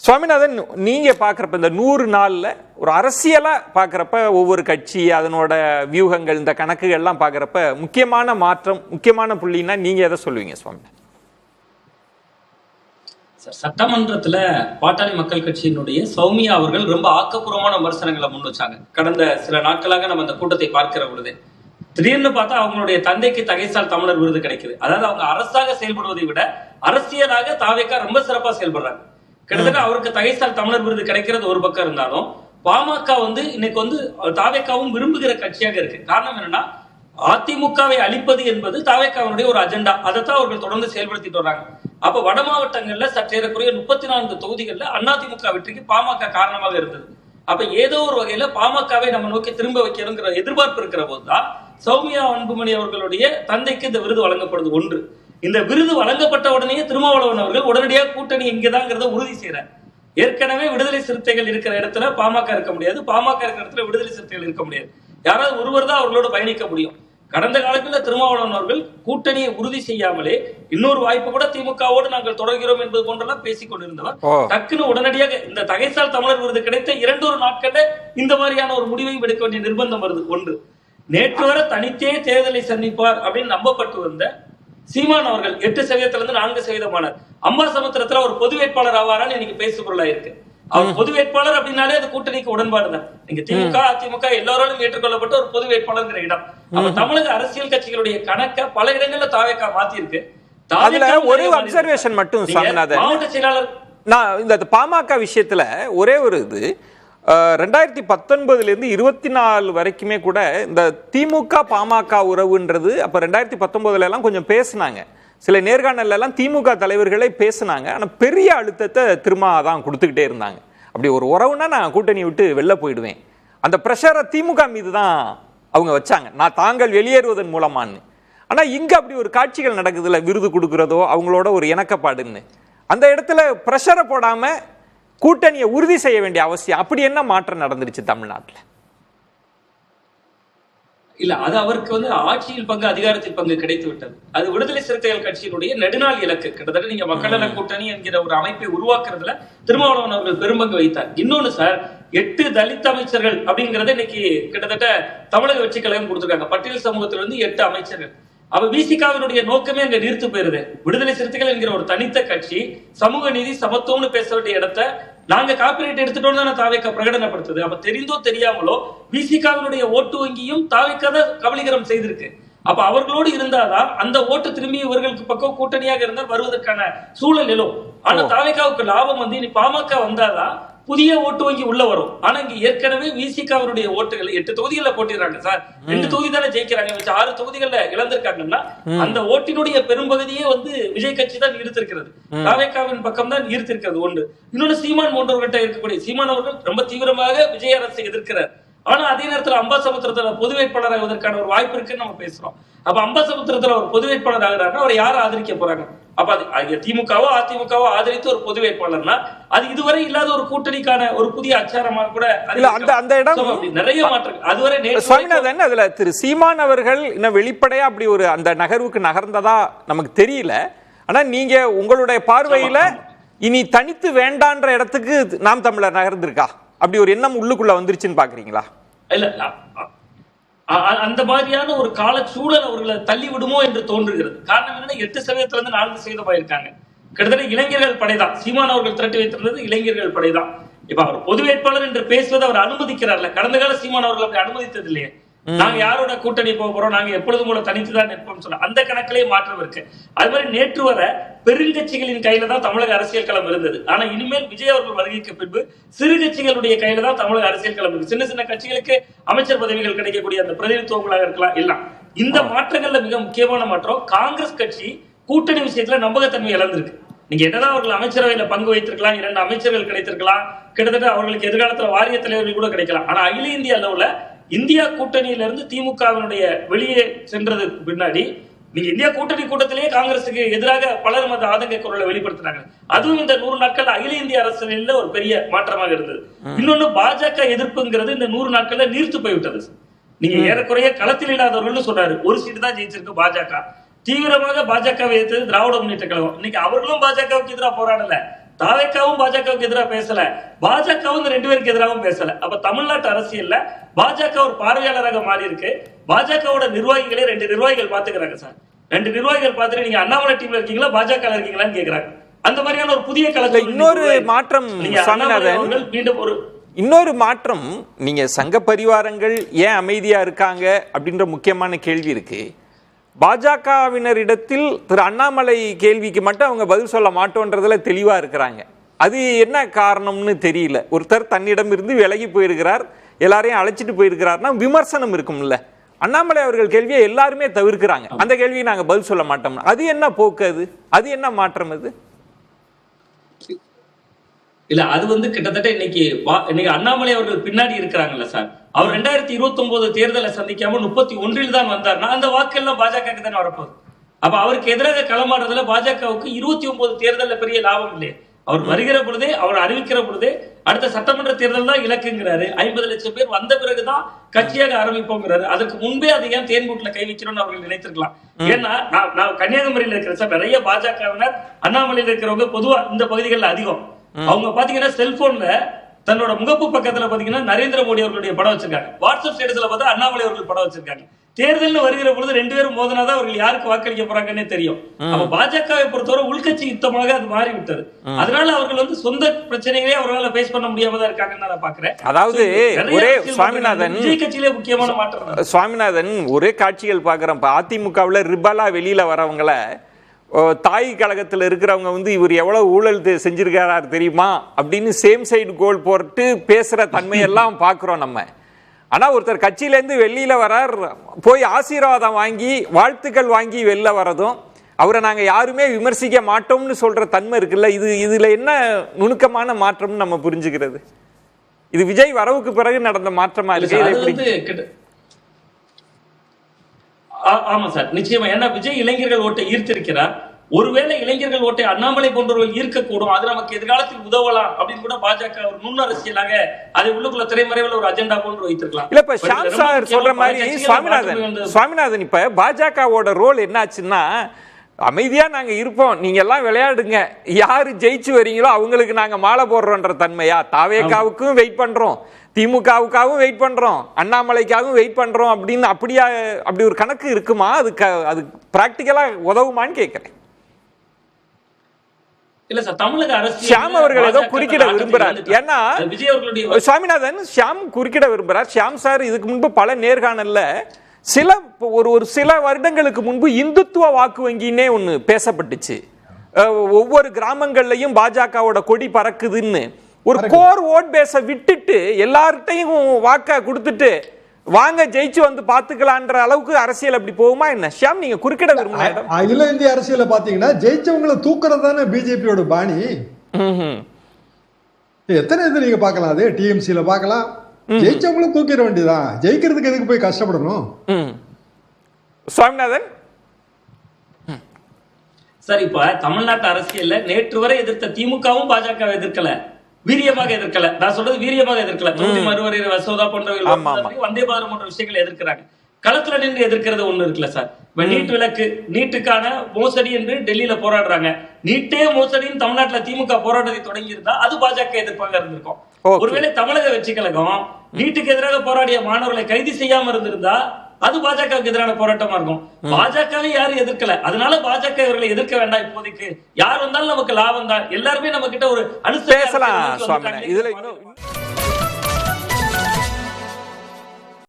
சுவாமிநாதன், நீங்க பாக்குறப்ப இந்த 100 நாள்ல ஒரு அரசியலா பாக்குறப்ப ஒவ்வொரு கட்சி அதனோட வியூகங்கள் இந்த கணக்குகள் எல்லாம் பாக்குறப்ப முக்கியமான மாற்றம், முக்கியமான புள்ளின்னா நீங்க எதை சொல்லுவீங்க சுவாமி? சட்டமன்றத்துல பாட்டாளி மக்கள் கட்சியினுடைய சௌமியா அவர்கள் ரொம்ப ஆக்கப்பூர்வமான விமர்சனங்களை முன் வச்சாங்க. கடந்த சில நாட்களாக நம்ம அந்த கூட்டத்தை பார்க்கிற பொழுது திடீர்னு பார்த்தா அவங்களுடைய தந்தைக்கு தகைசால் தமிழர் விருது கிடைக்குது. அதாவது அவங்க அரசாக செயல்படுவதை விட அரசியலாக தாவேக்கா ரொம்ப சிறப்பா செயல்படுறாங்க. கிட்டத்தட்ட அவருக்கு தகைசால் தமிழர் விருது கிடைக்கிறது ஒரு பக்கம் இருந்தாலும் பாமக இன்னைக்கு தாவேக்காவும் விரும்புகிற கட்சியாக இருக்கு. காரணம் என்னன்னா, அதிமுகவை அழிப்பது என்பது தாவேக்காவினுடைய ஒரு அஜெண்டா. அதைத்தான் அவர்கள் தொடர்ந்து செயல்படுத்திட்டு வர்றாங்க. அப்ப வட மாவட்டங்கள்ல சற்றேறக்குறைய 34 தொகுதிகள்ல அதிமுக வெற்றிக்கு பாமக காரணமாக இருந்தது. அப்ப ஏதோ ஒரு வகையில பாமகவை நம்ம நோக்கி திரும்ப வைக்கணுங்கிற எதிர்பார்ப்பு இருக்கிற போதுதான் சௌமியா அன்புமணி அவர்களுடைய தந்தைக்கு இந்த விருது வழங்கப்படுது. ஒன்று, இந்த விருது வழங்கப்பட்ட உடனே திருமாவளவன் அவர்கள் உடனடியாக கூட்டணி இங்கதாங்கிறத உறுதி செய்யறார். ஏற்கனவே விடுதலை சிறுத்தைகள் இருக்கிற இடத்துல பாமக இருக்க முடியாது, பாமக இருக்கிற இடத்துல விடுதலை சிறுத்தைகள் இருக்க முடியாது. யாராவது ஒருவர் தான் அவர்களோடு பயணிக்க முடியும். கடந்த காலங்களில் திருமாவளவன் அவர்கள் கூட்டணியை உறுதி செய்யாமலே இன்னொரு வாய்ப்பு கூட திமுகவோடு நாங்கள் தொடர்கிறோம் என்பது போன்றெல்லாம் பேசிக் கொண்டிருந்தவர் டக்குன்னு உடனடியாக இந்த தகைசால் தமிழர் விருது கிடைத்த 2 நாட்கள்ல இந்த மாதிரியான ஒரு முடிவையும் எடுக்க வேண்டிய நிர்பந்தம் வருது. ஒன்று, நேற்று வரை தனித்தே தேர்தலை சந்திப்பார் அப்படின்னு நம்பப்பட்டு வந்த சீமான் அவர்கள் 8% 4% அம்பாசமுத்திரத்துல ஒரு பொது வேட்பாளர் ஆவாரான்னு இன்னைக்கு பேசுபொருளா இருக்கு. அவர் பொது வேட்பாளர் அப்படின்னாலே அது கூட்டணிக்கு உடன்பாடு தான். நீங்க திமுக அதிமுக எல்லாராலும் ஏற்றுக்கொள்ளப்பட்ட ஒரு பொது வேட்பாளர் இடம். அப்ப தமிழக அரசியல் கட்சிகளுடைய கணக்க பல இடங்கள்ல தாவேக்கா மாத்தி இருக்கு. ஒரு அப்சர்வேஷன் மட்டும் மாவட்ட செயலாளர், நான் இந்த பாமக விஷயத்துல ஒரே ஒரு இது 2019 இருந்து 24 வரைக்குமே கூட இந்த திமுக பாமக உறவுன்றது அப்ப 2019 எல்லாம் கொஞ்சம் பேசினாங்க. சில நேர்காணல்ல எல்லாம் திமுக தலைவர்களே பேசினாங்க. ஆனா பெரிய அழுத்தத்தை திரும்ப தான் கொடுத்துக்கிட்டே இருந்தாங்க. அப்படி ஒரு உறவுனா நான் கூட்டணி விட்டு வெளில போயிடுவேன், அந்த பிரஷரை திமுக மீது தான் அவங்க வச்சாங்க, நான் தாங்கள் வெளியேறுவதன் மூலமான்னு. ஆனா இங்க அப்படி ஒரு காட்சிகள் நடக்குதுல்ல, விருது கொடுக்கறதோ அவங்களோட ஒரு இணக்கப்பாடுன்னு, அந்த இடத்துல பிரஷரை போடாம கூட்டணியை உறுதி செய்ய வேண்டிய அவசியம். அப்படி என்ன மாற்றம் நடந்துருச்சு தமிழ்நாட்டில்? இல்ல, அது அவருக்கு ஆட்சியில் பங்கு, அதிகாரத்தில் பங்கு கிடைத்து விட்டது. அது விடுதலை சிறுத்தைகள் கட்சியினுடைய நெடுநாள் இலக்கு. கிட்டத்தட்ட நீங்க மக்கள் நல கூட்டணி என்கிற ஒரு அமைப்பை உருவாக்குறதுல திருமாவளவன் அவர்கள் பெரும்பங்கு வைத்தார். இன்னொன்னு சார், 8 தலித் அமைச்சர்கள் அப்படிங்கறத இன்னைக்கு கிட்டத்தட்ட தமிழக வெற்றி கழகம் கொடுத்திருக்காங்க. பட்டியல் சமூகத்திலிருந்து 8 அமைச்சர்கள். அவ விசிகாவினுடைய நோக்கமே அங்க நீர்த்து போயிருது. விடுதலை சிறுத்தைகள் என்கிற ஒரு தனித்த கட்சி சமூக நீதி சமத்துவம்னு பேச வேண்டிய இடத்தை நாங்க காப்பிரைட் எடுத்துட்டோம் தானே தாவேக்கா பிரகடனப்படுத்துது. அப்ப தெரிந்தோ தெரியாமலோ விசிகாவினுடைய ஓட்டு வங்கியும் தாவேக்கா தான் கபலீகரம் செய்திருக்கு. அப்ப அவர்களோடு இருந்தாதான் அந்த ஓட்டு திரும்பி இவர்களுக்கு பக்கம் கூட்டணியாக இருந்தால் வருவதற்கான சூழல் எழும். ஆனா தாவேக்காவுக்கு லாபம் இனி பாமக வந்தாதான் புதிய ஓட்டு வங்கி உள்ள வரும். ஆனா இங்க ஏற்கனவே விசிகாவினுடைய ஓட்டுகள் 8 தொகுதிகள்ல போட்டிடுறாங்க சார். 2 தொகுதி தானே ஜெயிக்கிறாங்க, 6 தொகுதிகள்ல இழந்திருக்காங்கன்னா அந்த ஓட்டினுடைய பெரும்பகுதியே விஜய் கட்சி தான் ஈர்த்திருக்கிறது, தாவேக்காவின் பக்கம் தான் ஈர்த்திருக்கிறது. ஒன்று. இன்னொன்னு, சீமான் போன்றவர்கிட்ட இருக்கக்கூடிய சீமான் அவர்கள் ரொம்ப தீவிரமாக விஜய் அரசை எதிர்க்கிறார். ஆனா அதே நேரத்தில் அம்பாசமுத்திரத்துல பொது வேட்பாளர் ஆகுவதற்கான ஒரு வாய்ப்பு இருக்குன்னு நம்ம பேசுறோம். அப்ப அம்பாசமுத்திரத்துல ஒரு பொது வேட்பாளர் ஆகுறாங்கன்னா அவர் யாரை ஆதரிக்க போறாங்க? அப்ப அது திமுகவோ அதிமுகவோ ஆதரித்து ஒரு பொது வேட்பாளர்னா அது இதுவரை இல்லாத ஒரு கூட்டணிக்கான ஒரு புதிய அச்சாரமாக கூட அந்த இடம் நிறைய மாற்றம். அதுவரை அதுல திரு சீமான் அவர்கள் இன்னும் வெளிப்படையா அப்படி ஒரு அந்த நகர்வுக்கு நகர்ந்ததா நமக்கு தெரியல. ஆனா நீங்க உங்களுடைய பார்வையில இனி தனித்து வேண்டான்ற இடத்துக்கு நாம் தமிழர் நகர்ந்திருக்கா? அப்படி ஒரு எண்ணம் உள்ளுக்குள்ள வந்துருச்சுன்னு பாக்குறீங்களா? இல்ல, அந்த மாதிரியான ஒரு கால சூழல் அவர்களை தள்ளி விடுமோ என்று தோன்றுகிறது. காரணம் என்னன்னா, 8% 4% இருக்காங்க. கிட்டத்தட்ட இளைஞர்கள் படைதான் சீமான் அவர்கள் திரட்டி வைத்திருந்தது, இளைஞர்கள் படைதான். இப்ப அவர் பொது வேட்பாளர் என்று பேசுவதை அவர் அனுமதிக்கிறார்ல. கடந்த கால சீமான் அவர்கள் அப்படி அனுமதித்தது இல்லையே. நாங்க யாரோட கூட்டணி போக போறோம், நாங்க எப்பொழுதும் கூட தனித்துதான் நிற்போம் சொல்ல அந்த கணக்கிலே மாற்றம் இருக்கு. அது மாதிரி நேற்று வர பெருங்கட்சிகளின் கையில தான் தமிழக அரசியல் களம் இருந்தது. ஆனா இனிமேல் விஜய் அவர்கள் வருகைக்கு பின்பு சிறு கட்சிகளுடைய கையில தான் தமிழக அரசியல் களம் இருக்கு. சின்ன சின்ன கட்சிகளுக்கு அமைச்சர் பதவிகள் கிடைக்கக்கூடிய அந்த பிரதிநிதித்துவங்களாக இருக்கலாம் எல்லாம். இந்த மாற்றங்கள்ல மிக முக்கியமான மாற்றம், காங்கிரஸ் கட்சி கூட்டணி விஷயத்துல நம்பகத்தன்மை இழந்திருக்கு. நீங்க என்னதான் அவர்கள் அமைச்சரவையில பங்கு வைத்திருக்கலாம், 2 அமைச்சர்கள் கிடைத்திருக்கலாம், கிட்டத்தட்ட அவர்களுக்கு எதிர்காலத்துல வாரிய தலைவர்கள் கூட கிடைக்கலாம். ஆனா அகில இந்திய அளவுல இந்தியா கூட்டணியிலிருந்து திமுகவினுடைய வெளியே சென்றதுக்கு பின்னாடி நீங்க இந்தியா கூட்டணி கூட்டத்திலேயே காங்கிரசுக்கு எதிராக பலர் மத ஆதங்க குரலை வெளிப்படுத்தினாங்க. அதுவும் இந்த 100 நாட்கள் அகில இந்திய அரசியலில் ஒரு பெரிய மாற்றமாக இருந்தது. இன்னொன்னு, பாஜக எதிர்ப்புங்கிறது இந்த 100 நாட்கள்ல நீர்த்து போய்விட்டது. நீங்க ஏறக்குறைய களத்தில் இல்லாதவர்கள் சொல்றாரு, ஒரு சீட்டு தான் ஜெயிச்சிருக்கு பாஜக. தீவிரமாக பாஜகவை எதிர்த்தது திராவிட முன்னேற்ற கழகம். இன்னைக்கு அவர்களும் பாஜகவுக்கு எதிராக போராடல, தாவேக்காவும் பாஜகவுக்கு எதிராக பேசல, பாஜகவும் இந்த ரெண்டு பேருக்கு எதிராகவும் பேசல. அப்ப தமிழ்நாட்டு அரசியல்ல பாஜக ஒரு பார்வையாளராக மாறி இருக்கு. பாஜகவோட நிர்வாகிகளே 2 நிர்வாகிகள் பாத்துக்கிறாங்க சார். 2 நிர்வாகிகள் பார்த்துட்டு நீங்க அண்ணாமலை டீம்ல இருக்கீங்களா பாஜக இருக்கீங்களான்னு கேக்குறாங்க. அந்த மாதிரியான ஒரு புதிய கலத்தை இன்னொரு மாற்றம் சாமிநாதன், மீண்டும் ஒரு இன்னொரு மாற்றம், நீங்க சங்க பரிவாரங்கள் ஏன் அமைதியா இருக்காங்க அப்படின்ற முக்கியமான கேள்வி இருக்கு. பாஜகவினரிடத்தில் திரு அண்ணாமலை கேள்விக்கு மட்டும் அவங்க பதில் சொல்ல மாட்டோன்றதுல தெளிவா இருக்கிறாங்க. அது என்ன காரணம்னு தெரியல. ஒருத்தர் தன்னிடம் இருந்து விலகி போயிருக்கிறார், எல்லாரையும் அழைச்சிட்டு போயிருக்கிறார்னா விமர்சனம் இருக்கும்ல. அண்ணாமலை அவர்கள் கேள்வியை எல்லாருமே தவிர்க்கிறாங்க. அந்த கேள்வியை நாங்க பதில் சொல்ல மாட்டோம். அது என்ன போக்கு? அது என்ன மாற்றம்? அது இல்ல, அது கிட்டத்தட்ட இன்னைக்கு அண்ணாமலை அவர்கள் பின்னாடி இருக்கிறாங்கல்ல சார். அவர் 2029 தேர்தலை சந்திக்காம 31 தான் வந்தார்னா அந்த வாக்கெல்லாம் பாஜக தானே வரப்போகுது. அப்ப அவருக்கு எதிராக களமாடுறதுல பாஜகவுக்கு 29 தேர்தல்ல பெரிய லாபம் இல்லையே. அவர் வருகிற பொழுதே, அவர் அறிவிக்கிற பொழுதே அடுத்த சட்டமன்ற தேர்தல் தான் இலக்குங்கிறாரு. 50 லட்சம் பேர் வந்த பிறகுதான் கட்சியாக ஆரம்பிப்போங்கிறாரு. அதுக்கு முன்பே அது ஏன் தேன்கூட்டுல கை வைக்கணும்னு அவர்கள் நினைத்திருக்கலாம். ஏன்னா நான் கன்னியாகுமரியில இருக்கிற சார், நிறைய பாஜகவினர் அண்ணாமலையில் இருக்கிறவங்க பொதுவா இந்த பகுதிகளில் அதிகம். அவங்க பாத்தீங்கன்னா செல்போன்ல தன்னோட முகப்பு பக்கத்துல பாத்தீங்கன்னா நரேந்திர மோடி அவர்களுடைய படம் வச்சிருக்காங்க. வாட்ஸ்அப் ஸ்டேட்டஸ்ல பார்த்தா அண்ணாமலை அவர்கள் படம் வச்சிருக்காங்க. தேர்தல் வருகிற பொழுது 2 பேரும் மோதினாதான் அவர்கள் யாருக்கு வாக்களிக்க போறாங்கன்னே தெரியும். அப்ப பாஜகவை பொறுத்தவரை உள்கட்சி யுத்தமாக அது மாறிவிட்டது. அதனால அவர்கள் சொந்த பிரச்சனைகளே அவர்களால் பேஸ் பண்ண முடியாம தான் இருக்காங்கன்னு நான் பாக்குறேன். அதாவது ஒரே சுவாமிநாதன், விஜய் கட்சியிலே முக்கியமான மாற்றம் சுவாமிநாதன், ஒரே காட்சிகள் பாக்குறேன். அதிமுகவுல ரிபலா வெளியில வரவங்களை தாய் கழகத்தில் இருக்கிறவங்க இவர் எவ்வளவு ஊழல் செஞ்சிருக்காரு தெரியுமா அப்படின்னு சேம் சைடு கோல் போட்டு பேசுற தன்மையெல்லாம் பார்க்கிறோம் நம்ம. ஆனா ஒருத்தர் கட்சியிலேருந்து வெளியில வரார், போய் ஆசீர்வாதம் வாங்கி வாழ்த்துக்கள் வாங்கி வெளில வரதும், அவரை நாங்க யாருமே விமர்சிக்க மாட்டோம்னு சொல்ற தன்மை இருக்குல்ல, இதுல என்ன நுணுக்கமான மாற்றம்னு நம்ம புரிஞ்சுக்கிறது? இது விஜய் வரவுக்கு பிறகு நடந்த மாற்றமா இருக்கு. ஆமா சார், நிச்சயமா. ஏன்னா விஜய் இளைஞர்கள் ஓட்டை ஈர்த்திருக்கிறார். ஒருவேளை இளைஞர்கள் ஓட்டை அண்ணாமலை போன்றவர்கள் ஈர்க்கக்கூடும், அது நமக்கு எதிர்காலத்தில் உதவலாம் அப்படின்னு கூட பாஜக ஒரு நுண் அரசியலாக அதை உள்ளுக்குள்ள திரைமறைவில் ஒரு அஜெண்டா போன்று வைத்திருக்கலாம். இல்ல, இப்ப ஷாம் சார் சொல்ற மாதிரி சுவாமிநாதன் இப்ப பாஜகவோட ரோல் என்னாச்சுன்னா, அமைதியா நாங்க இருப்போம், நீங்க எல்லாம் விளையாடுங்க, யாரு ஜெயிச்சு வரீங்களோ அவங்களுக்கு நாங்க மாலை போடுறோன்ற தன்மையா? தாவேகாவுக்கும் வெயிட் பண்றோம், திமுகவுக்காகவும் வெயிட் பண்றோம், அண்ணாமலைக்காகவும் வெயிட் பண்றோம் அப்படின்னு அப்படி ஒரு கணக்கு இருக்குமா? அது பிராக்டிக்கலா உதவுமான்னு கேட்கிறேன். இல்ல சார், தமிழக அரசு ஷியாம் அவர்கள் ஏதோ குறுக்கிட விரும்புறார். ஏன்னா சுவாமிநாதன் ஷியாம் குறுக்கிட விரும்புறார். ஷியாம் சார் இதுக்கு முன்பு பல நேர்காணல்ல ஒரு சில வருடங்களுக்கு முன்பு இந்துத்துவ வாக்கு வங்கின்னே ஒண்ணு பேசப்பட்டுச்சு. ஒவ்வொரு கிராமங்கள்லயும் பாஜகவோட கொடி பறக்குதுன்னு ஒரு கோர் ஓட் பேஸ விட்டுட்டு எல்லார்ட்டையும் வாக்க கொடுத்துட்டு வாங்க ஜெயிச்சு வந்து பாத்துக்கலான்ற அளவுக்கு அரசியல் அப்படி போகுமா என்ன? ஷியாம், நீங்க குறுக்கிட விரும்புறீங்க. அகில இந்திய அரசியல பாத்தீங்கன்னா ஜெயிச்சவங்களை தூக்குறது தானே பிஜேபியோட பாணி. எத்தனை இது நீங்க பாக்கலாம், அது டிஎம்சில பாக்கலாம். ஜெயிச்சவங்களும் தூக்கிட வேண்டியதான், ஜெயிக்கிறதுக்கு எதுக்கு போய் கஷ்டப்படணும்? சுவாமிநாதன் சார், இப்ப தமிழ்நாட்டு அரசியல்ல நேற்று வரை எதிர்த்த திமுகவும் பாஜக எதிர்க்கல, வீரியமாக எதிர்க்கல. நான் சொல்றது வீரியமாக எதிர்க்கல. தொகுதி மறுவரையறை மசோதா போன்றவர்கள் வந்தே பாரத் போன்ற விஷயங்களை எதிர்க்கிறாங்க. களத்துல நின்று எதிர்க்கிறது ஒண்ணு இருக்குல்ல சார். இப்ப நீட் விலக்கு, நீட்டுக்கான மோசடி என்று டெல்லியில போராடுறாங்க. நீட்டே மோசடின்னு தமிழ்நாட்டுல திமுக போராட்டத்தை தொடங்கி இருந்தா அது பாஜக எதிர்ப்பாக இருந்திருக்கும். ஒருவேளை தமிழக வெற்றி கழகம் நீட்டுக்கு எதிராக போராடிய மாணவர்களை கைது செய்யாம இருந்திருந்தா அது பாஜகவுக்கு எதிரான போராட்டமா இருக்கும். பாஜகவை யாரும் எதிர்க்கல, அதனால பாஜக இவர்களை எதிர்க்க வேண்டாம். இப்போதைக்கு யார் வந்தாலும் நமக்கு லாபம் தான். எல்லாருமே நம்ம கிட்ட ஒரு பேசலாம்.